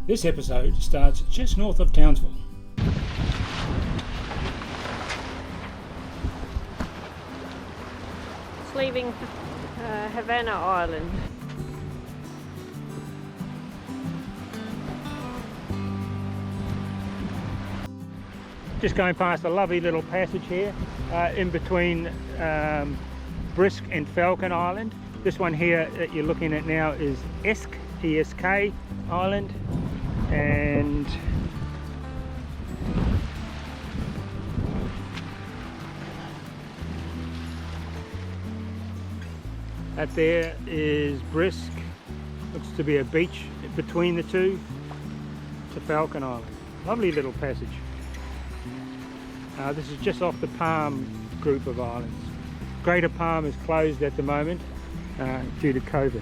This episode starts just north of Townsville. It's leaving Havana Island. Just going past a lovely little passage here in between Brisk and Falcon Island. This one here that you're looking at now is ESK Island, and that there is Brisk. Looks to be a beach between the two to Falcon Island. Lovely little passage. This is just off the Palm group of islands. Greater Palm is closed at the moment due to COVID.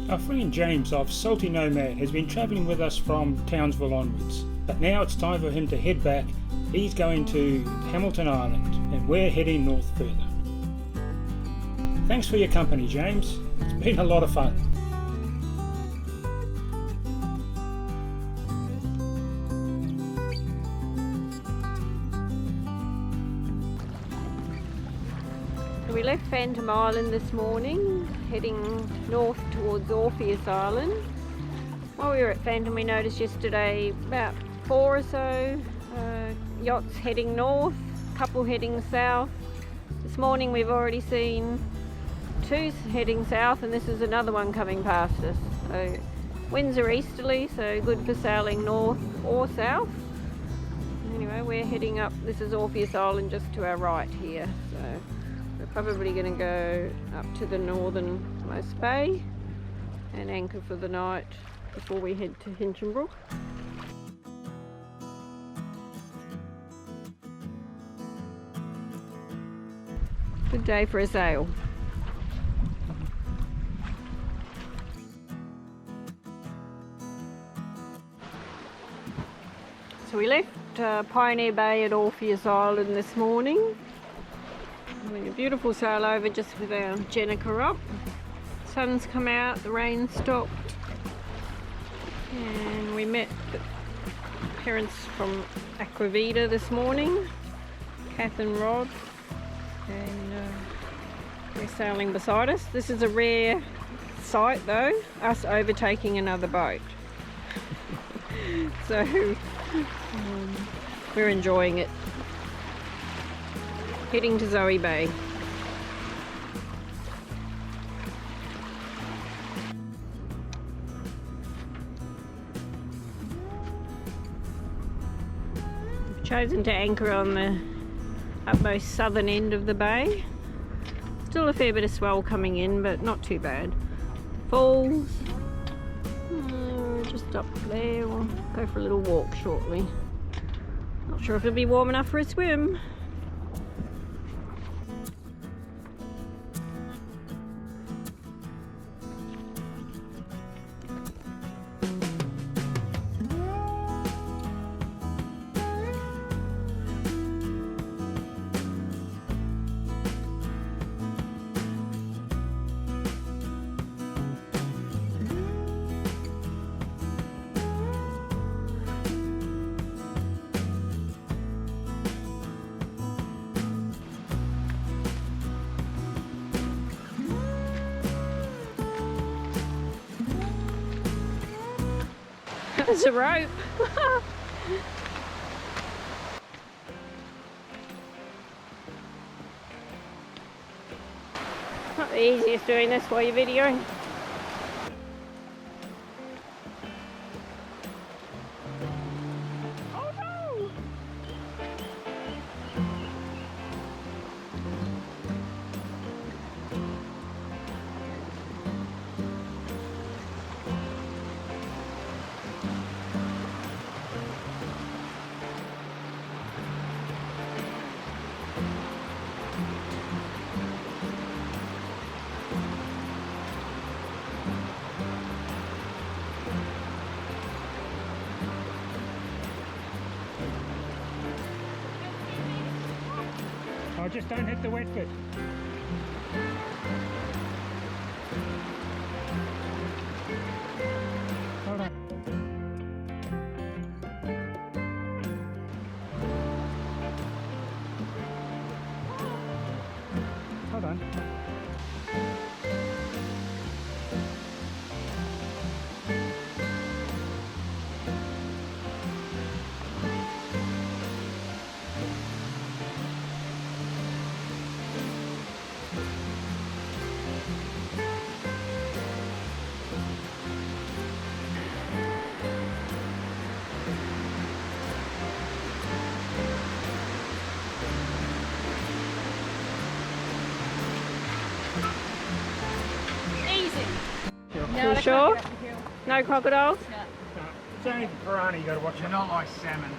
Our friend James of Salty Nomad has been travelling with us from Townsville onwards, but now it's time for him to head back. He's going to Hamilton Island and we're heading north further. Thanks for your company, James. It's been a lot of fun. We left Fantome Island this morning, heading north towards Orpheus Island. While we were at Fantome, we noticed yesterday about 4 or so yachts heading north, a couple heading south. This morning we've already seen 2 heading south, and this is another one coming past us. So winds are easterly, so good for sailing north or south. Anyway, we're heading up. This is Orpheus Island just to our right here. So we're probably going to go up to the northernmost bay and anchor for the night before we head to Hinchinbrook. Good day for a sail. So we left Pioneer Bay at Orpheus Island this morning. Having a beautiful sail over just with our Jenica up. Sun's come out, the rain stopped, and we met the parents from Aquavita this morning, Kath and Rod, and they're sailing beside us. This is a rare sight though, us overtaking another boat. So we're enjoying it. Heading to Zoe Bay. We've chosen to anchor on the utmost southern end of the bay. Still a fair bit of swell coming in, but not too bad. Falls. Just up there. We'll go for a little walk shortly. Not sure if it'll be warm enough for a swim. There's a rope. Not the easiest doing this while you're videoing. Oh no! Oh, just don't hit the wet bit. Hold on. Hold on. You sure? No crocodiles? It's only the piranha you got to watch. You're not like salmon.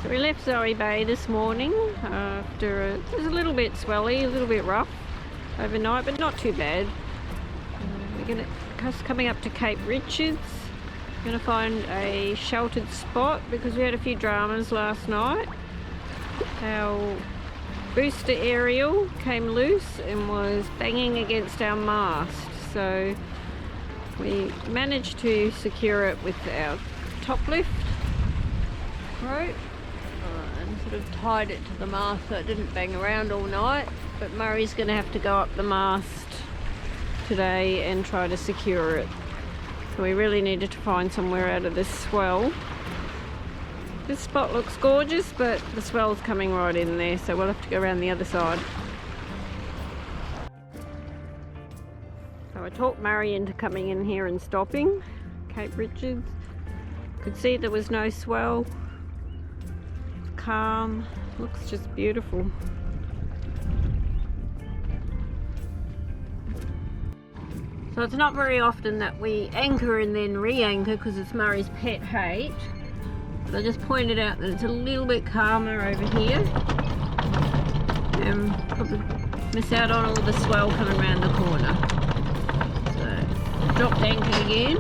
So we left Zoe Bay this morning after it was a little bit swelly, a little bit rough overnight, but not too bad. We're coming up to Cape Richards. We're going to find a sheltered spot because we had a few dramas last night. Our booster aerial came loose and was banging against our mast, so we managed to secure it with our top lift rope and sort of tied it to the mast so it didn't bang around all night. But Murray's going to have to go up the mast today and try to secure it. So we really needed to find somewhere out of this swell. This spot looks gorgeous, but the swell's coming right in there, so we'll have to go around the other side. So I talked Murray into coming in here and stopping. Cape Richards. Could see there was no swell. It's calm. Looks just beautiful. So it's not very often that we anchor and then re-anchor because it's Murray's pet hate. But I just pointed out that it's a little bit calmer over here. And probably miss out on all the swell coming around the corner. So dropped anchor again.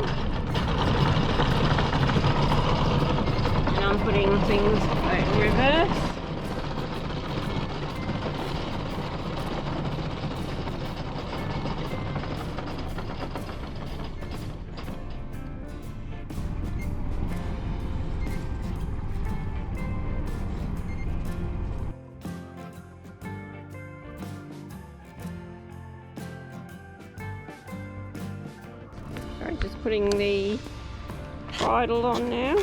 And I'm putting things in reverse. Sorry, just putting the bridle on now.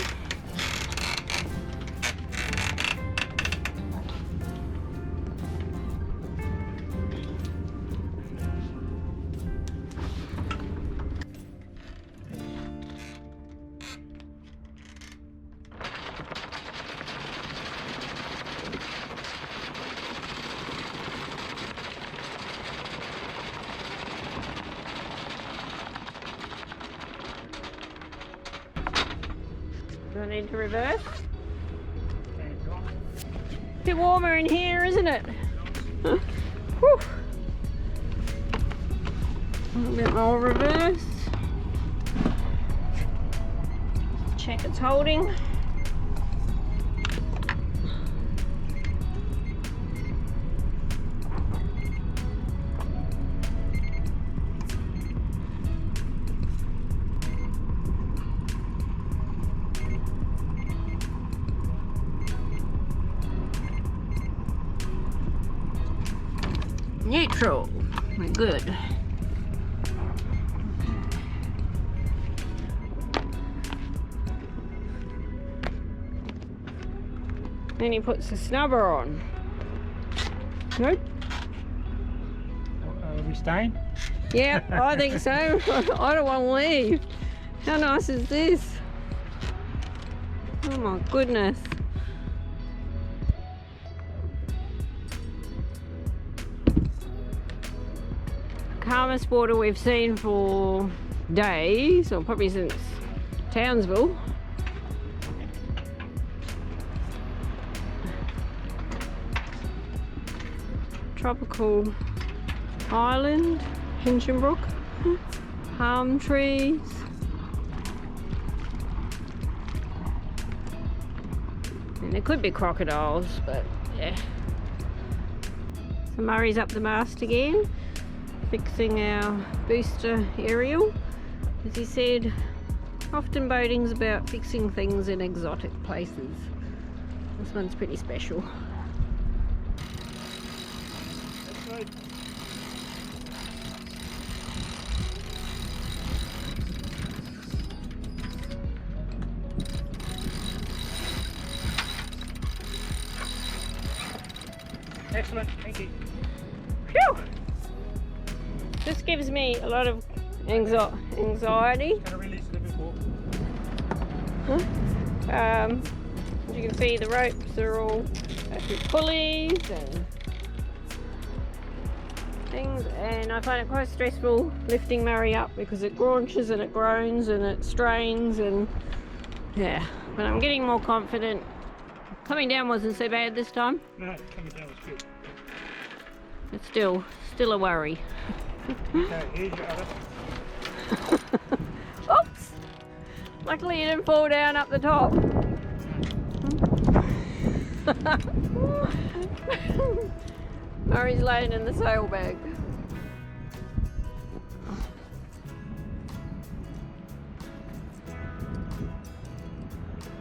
Do I need to reverse? A bit warmer in here, isn't it? Whew. A little bit more reverse. Check it's holding. Neutral. We're good. Then he puts the snubber on. Nope. Are we staying? Yeah, I think so. I don't want to leave. How nice is this? Oh my goodness. Calmest water we've seen for days, or probably since Townsville. Tropical island, Hinchinbrook, palm trees. And there could be crocodiles, but yeah. So Murray's up the mast again, fixing our booster aerial. As he said, often boating's about fixing things in exotic places. This one's pretty special. Excellent, thank you. Phew! This gives me a lot of anxiety. Can I release it a bit more? As you can see, the ropes are all actually pulleys and things, and I find it quite stressful lifting Murray up because it graunches and it groans and it strains, and yeah, but I'm getting more confident. Coming down wasn't so bad this time. No, coming down was good. It's still a worry. Okay, here's your other. Oops! Luckily you didn't fall down up the top. Murray's laying in the sailbag.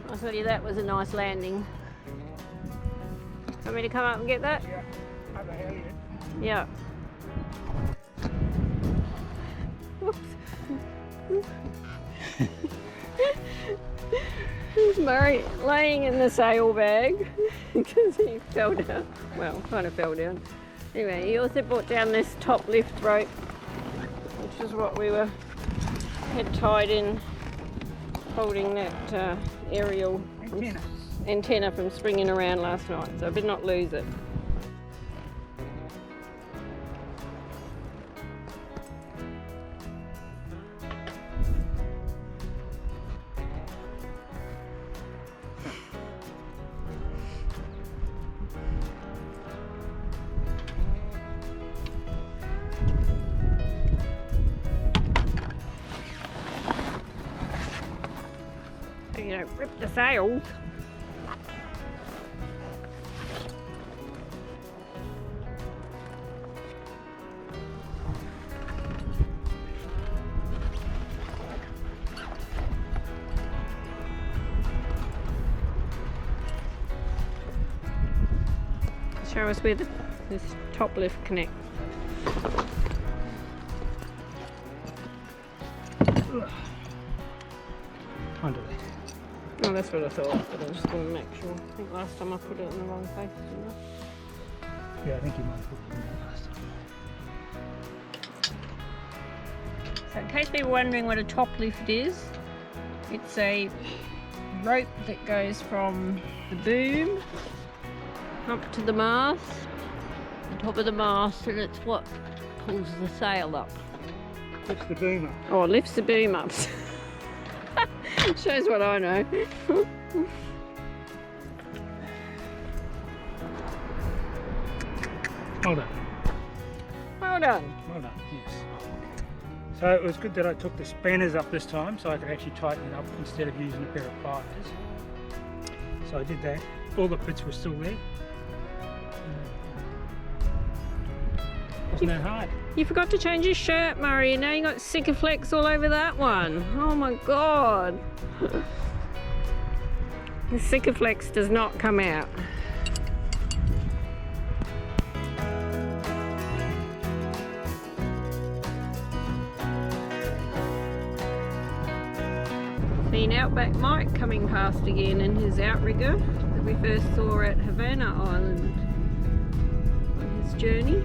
I'll tell you, that was a nice landing. Want me to come up and get that? Yeah, have a hell Yeah. Murray laying in the sailbag because he fell down. Well, kind of fell down. Anyway, he also brought down this top lift rope, which is what we had tied in, holding that aerial antenna from springing around last night. So I did not lose it. You don't rip the sails. Show us where this top lift connects. Under that. Oh, that's what I thought, but I was just going to make sure. I think last time I put it in the wrong place, didn't I? Yeah, I think you might have put it in there last time. So in case people are wondering what a top lift is, it's a rope that goes from the boom up to the mast, the top of the mast, and it's what pulls the sail up. Lifts the boom up. Oh, it lifts the boom up. Shows what I know. Well done. Well done. Well done, yes. So it was good that I took the spanners up this time so I could actually tighten it up instead of using a pair of pliers. So I did that. All the bits were still there. Wasn't that hard? You forgot to change your shirt, Murray, and now you got Sikaflex all over that one. Oh my god. The Sikaflex does not come out. Outback Mike coming past again in his outrigger that we first saw at Havana Island on his journey.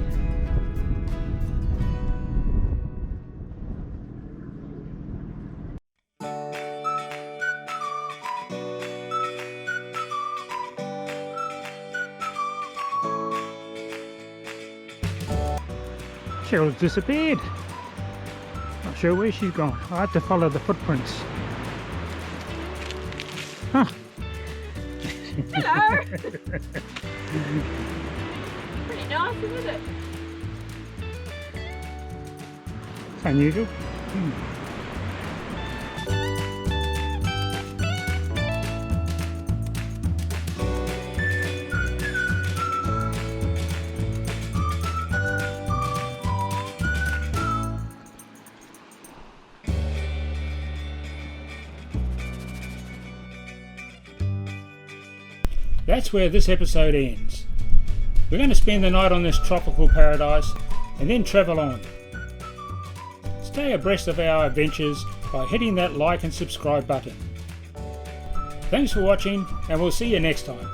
Cheryl's disappeared. Not sure where she's gone. I have to follow the footprints. Huh. Hello! Pretty nice, isn't it? It's unusual. That's where this episode ends. We're going to spend the night on this tropical paradise and then travel on. Stay abreast of our adventures by hitting that like and subscribe button. Thanks for watching, and we'll see you next time.